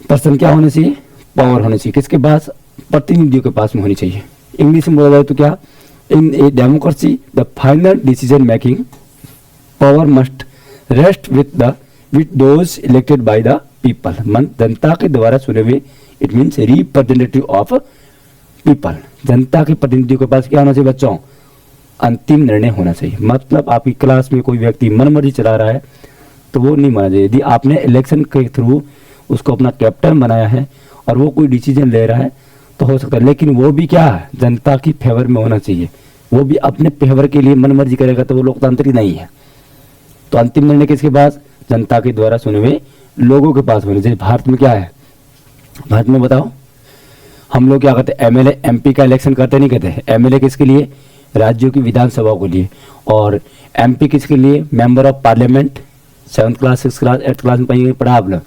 पर्सन क्या होने चाहिए, पावर होनी चाहिए। किसके पास? प्रतिनिधियों के पास में होनी चाहिए। इंग्लिश में बोला जाए तो क्या, in a democracy the final decision making power must rest with those elected by the people. जनता के द्वारा चुने हुए, it means representative of people. जनता के प्रतिनिधियों के पास क्या होना चाहिए बच्चों? अंतिम निर्णय होना चाहिए। मतलब आपकी क्लास में कोई व्यक्ति मनमर्जी चला रहा है तो वो नहीं माना चाहिए। यदि आपने इलेक्शन के थ्रू उसको अपना कैप्टन बनाया है और वो कोई डिसीजन ले रहा है तो हो सकता है, लेकिन वो भी क्या है, जनता की फेवर में होना चाहिए। वो भी अपने फेवर के लिए मनमर्जी करेगा तो वो लोकतांत्रिक नहीं है। तो अंतिम निर्णय किसके पास? जनता के द्वारा चुने हुए लोगों के पास होने चाहिए। भारत में क्या है, भारत में बताओ, हम लोग क्या करते हैं, एमएलए एमपी का इलेक्शन करते नहीं कहते? एमएलए किसके लिए? राज्यों की विधानसभा के लिए। और एमपी किसके लिए? Member of parliament. 7th class 6th class 8th class में पढ़ा आपने?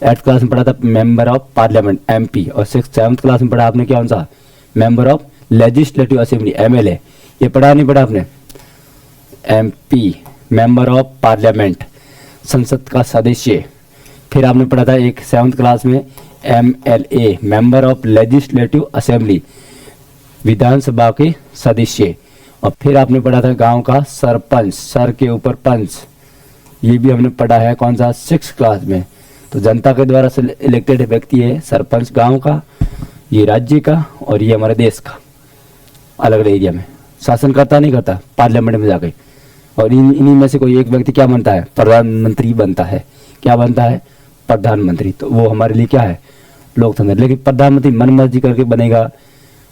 8th क्लास में पढ़ा था मेंबर ऑफ पार्लियामेंट एमपी। और 7th क्लास में पढ़ा आपने क्या, कौन सा? Member of legislative assembly MLA. ये पढ़ा नहीं पढ़ा आपने? एमपी मेंबर ऑफ पार्लियामेंट, संसद का सदस्य। फिर आपने पढ़ा था एक 7th क्लास में MLA member of legislative assembly, विधानसभा के सदस्य। और फिर आपने पढ़ा था गांव का सरपंच, सर के ऊपर पंच। ये भी हमने पढ़ा है कौन सा? 6th क्लास में। तो जनता के द्वारा इलेक्टेड व्यक्ति है सरपंच गांव का, ये राज्य का और ये हमारे देश का। अलग अलग एरिया में शासन करता नहीं करता, पार्लियामेंट में जाके। और इन्हीं में से कोई एक व्यक्ति क्या बनता है? प्रधानमंत्री बनता है। क्या बनता है? प्रधानमंत्री। तो वो हमारे लिए क्या है? लोकतंत्र। लेकिन प्रधानमंत्री मनमर्जी करके बनेगा,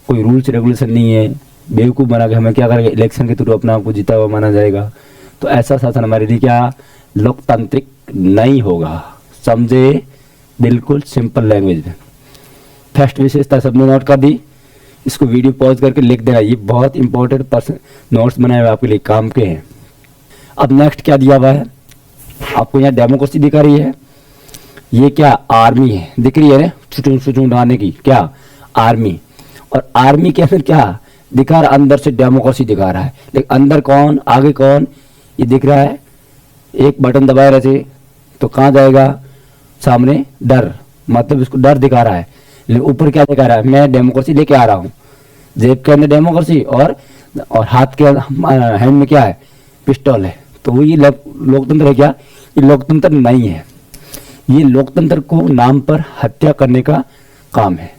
कोई रूल्स रेगुलेशन नहीं है, बेवकूफ़ बना के हमें क्या करेंगे, इलेक्शन के थ्रू अपना आपको जीता हुआ माना जाएगा। तो ऐसा शासन हमारे लिए क्या, लोकतांत्रिक नहीं होगा। समझे? बिल्कुल सिंपल लैंग्वेज में। फर्स्ट विशेषता सबने नोट कर दी। इसको वीडियो पॉज करके लिख देना, ये बहुत इंपॉर्टेंट नोट्स बनाए हुए आपके लिए काम के हैं। अब नेक्स्ट क्या दिया हुआ है आपको? यहाँ डेमोक्रेसी दिखा रही है, ये क्या, आर्मी है, दिख रही है छुटू डालने की, क्या, आर्मी। और आर्मी के अंदर क्या दिखा रहा, अंदर से डेमोक्रेसी दिखा रहा है, लेकिन अंदर कौन, आगे कौन, ये दिख रहा है। एक बटन दबाए रहते तो कहाँ जाएगा, सामने डर, मतलब इसको डर दिखा रहा है। लेकिन ऊपर क्या दिखा रहा है, मैं डेमोक्रेसी लेके आ रहा हूँ। जेब के अंदर डेमोक्रेसी और हाथ के हैंड में क्या है, पिस्टल है। तो वो ये लोकतंत्र है क्या? ये लोकतंत्र नहीं है। ये लोकतंत्र को नाम पर हत्या करने का काम है,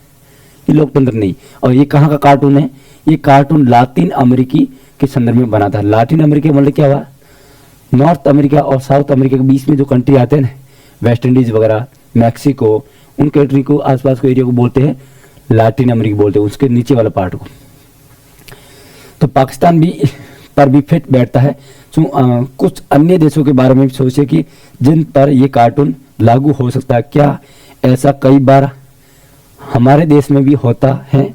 ये लोकतंत्र नहीं। और ये कहाँ का कार्टून है? ये कार्टून लातिन अमेरिकी के संदर्भ में बना था। लातिन अमेरिका मतलब क्या हुआ, नॉर्थ अमेरिका और साउथ अमेरिका के बीच में जो कंट्री आते हैं ना, वेस्ट इंडीज वगैरह, मैक्सिको, उन कंट्री को आसपास के एरिया को बोलते हैं लातिन अमेरिका बोलते हैं, उसके नीचे वाला पार्ट को। तो पाकिस्तान भी पर भी फिट बैठता है। कुछ अन्य देशों के बारे में भी सोचे कि जिन पर ये कार्टून लागू हो सकता है क्या? ऐसा कई बार हमारे देश में भी होता है।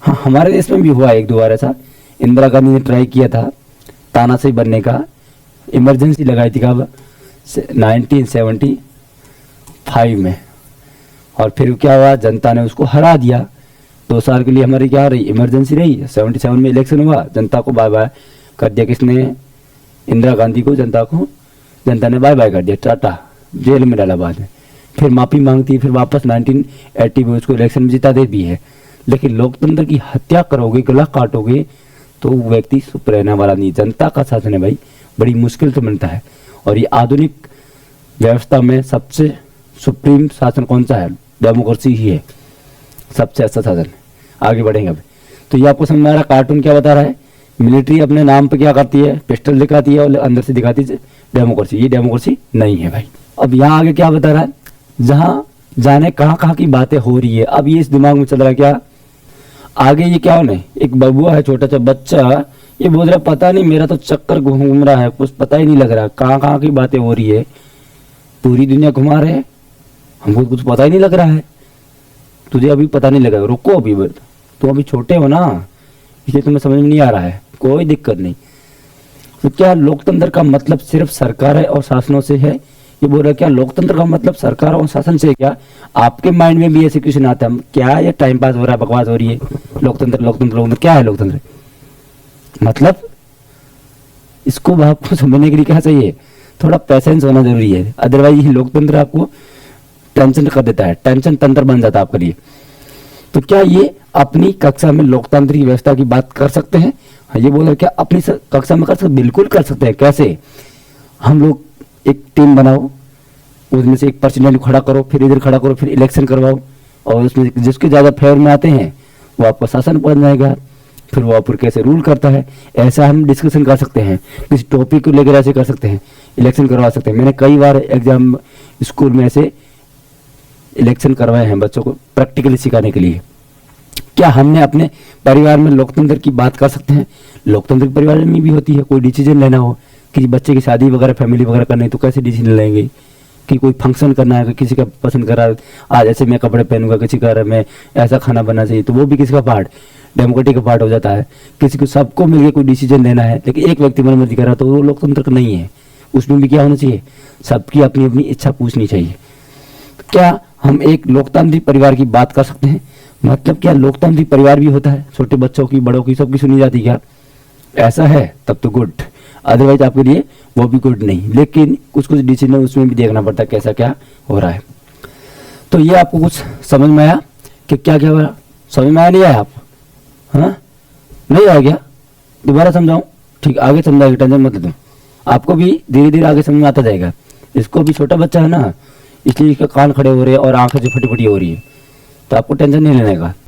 हाँ, हमारे देश में भी हुआ एक दो बार ऐसा। इंदिरा गांधी ने ट्राई किया था तानाशाही बनने का, इमरजेंसी लगाई थी कब, 1975 में। और फिर क्या हुआ, जनता ने उसको हरा दिया। 2 साल के लिए हमारी क्या रही, इमरजेंसी रही। 77 में इलेक्शन हुआ, जनता को बाय बाय कर दिया। किसने? इंदिरा गांधी को, जनता ने बाय बाय कर दिया, टाटा, जेल में डाला बाद में। फिर माफी मांगती, फिर वापस 1980 में उसको इलेक्शन में जिता दे भी है। लेकिन लोकतंत्र की हत्या करोगे, गला काटोगे तो व्यक्ति चुप रहने वाला नहीं। जनता का शासन है भाई, बड़ी मुश्किल से बनता है। और ये आधुनिक व्यवस्था में सबसे सुप्रीम शासन कौन सा है? डेमोक्रेसी ही है, सबसे अच्छा शासन। आगे बढ़ेंगे अब। तो ये आपको समझ में आ रहा, कार्टून क्या बता रहा है? मिलिट्री अपने नाम पे क्या करती है, पिस्टल दिखाती है और अंदर से दिखाती है डेमोक्रेसी। ये डेमोक्रेसी नहीं है भाई। अब यहाँ आगे क्या बता रहा है, जहाँ जाने कहाँ कहाँ की बातें हो रही है। अब ये इस दिमाग में चल रहा है क्या, आगे ये क्या होने, एक बबुआ है, छोटा सा बच्चा, ये बोल रहा पता नहीं, मेरा तो चक्कर घूम रहा है, कुछ पता ही नहीं लग रहा कहाँ कहाँ की बातें हो रही है। पूरी दुनिया घुमा रहे हैं, हमको कुछ पता ही नहीं लग रहा है। तुझे अभी पता नहीं लगा, रुको अभी, तो अभी छोटे हो ना, इसलिए तुम्हें समझ में नहीं आ रहा है, कोई दिक्कत नहीं। तो क्या लोकतंत्र का मतलब सिर्फ सरकार है और शासनों से है? ये बोल रहा है क्या लोकतंत्र का मतलब सरकार और शासन से है क्या? आपके माइंड में भी ऐसे क्वेश्चन आता है क्या? ये टाइम पास हो रहा है, बकवास हो रही है। लोकतंत्र लोकतंत्र लोकतंत्र क्या है लोकतंत्र? मतलब इसको आपको समझने के लिए क्या चाहिए? थोड़ा पैसेंस होना जरूरी है, अदरवाइज ये लोकतंत्र आपको टेंशन कर देता है, टेंशन तंत्र बन जाता है आपके लिए। तो क्या ये अपनी कक्षा में लोकतांत्रिक व्यवस्था की बात कर सकते हैं? हाँ, ये बोल रहे क्या अपनी कक्षा में कर सकते? बिल्कुल कर सकते हैं। कैसे? हम लोग एक टीम बनाओ, उसमें से एक प्रेसिडेंट खड़ा करो, फिर इधर खड़ा करो, फिर इलेक्शन करवाओ, और उसमें जिसके ज्यादा फेवर में आते हैं वो आपका शासन बन जाएगा, फिर वो ऊपर कैसे रूल करता है, ऐसा हम डिस्कशन कर सकते हैं। किसी टॉपिक को लेकर ऐसे कर सकते हैं, इलेक्शन करवा सकते हैं। मैंने कई बार एग्जाम स्कूल में ऐसे इलेक्शन करवाए हैं बच्चों को प्रैक्टिकली सिखाने के लिए। क्या हमने अपने परिवार में लोकतंत्र की बात कर सकते हैं? लोकतंत्र परिवार में भी होती है। कोई डिसीजन लेना हो, किसी बच्चे की शादी वगैरह फैमिली वगैरह करनी है तो कैसे डिसीजन लेंगे? कि कोई फंक्शन करना है, किसी का पसंद करा आज ऐसे मैं कपड़े पहनूंगा, किसी का मैं ऐसा खाना बनना चाहिए, तो वो भी किसी का पार्ट, डेमोक्रेटिक का पार्ट हो जाता है। किसी को सबको मिलकर कोई डिसीजन लेना है, लेकिन एक व्यक्ति मन मर्जी कर रहा तो वो लोकतंत्र नहीं है। उसमें भी क्या होना चाहिए? सबकी अपनी अपनी इच्छा पूछनी चाहिए। क्या हम एक लोकतांत्रिक परिवार की बात कर सकते हैं? मतलब क्या लोकतांत्रिक परिवार भी होता है? छोटे बच्चों की, बड़ों की, सबकी सुनी जाती क्या? ऐसा है तब तो गुड, अदरवाइज आपके लिए वो भी गुड नहीं। लेकिन कुछ कुछ डिसीजन उसमें भी देखना पड़ता है कैसा क्या हो रहा है। तो ये आपको कुछ समझ में आया कि क्या क्या हो रहा? समझ में आया नहीं आया आप? हाँ, नहीं आ गया? दोबारा समझाऊं? ठीक, आगे समझाएगा, टेंशन मत लो। आपको भी धीरे धीरे आगे समझ में आता जाएगा। इसको भी छोटा बच्चा है ना, इसलिए इसके कान खड़े हो रहे हैं और आंखें जो फटी फटी हो रही है, तो आपको टेंशन नहीं लेने का।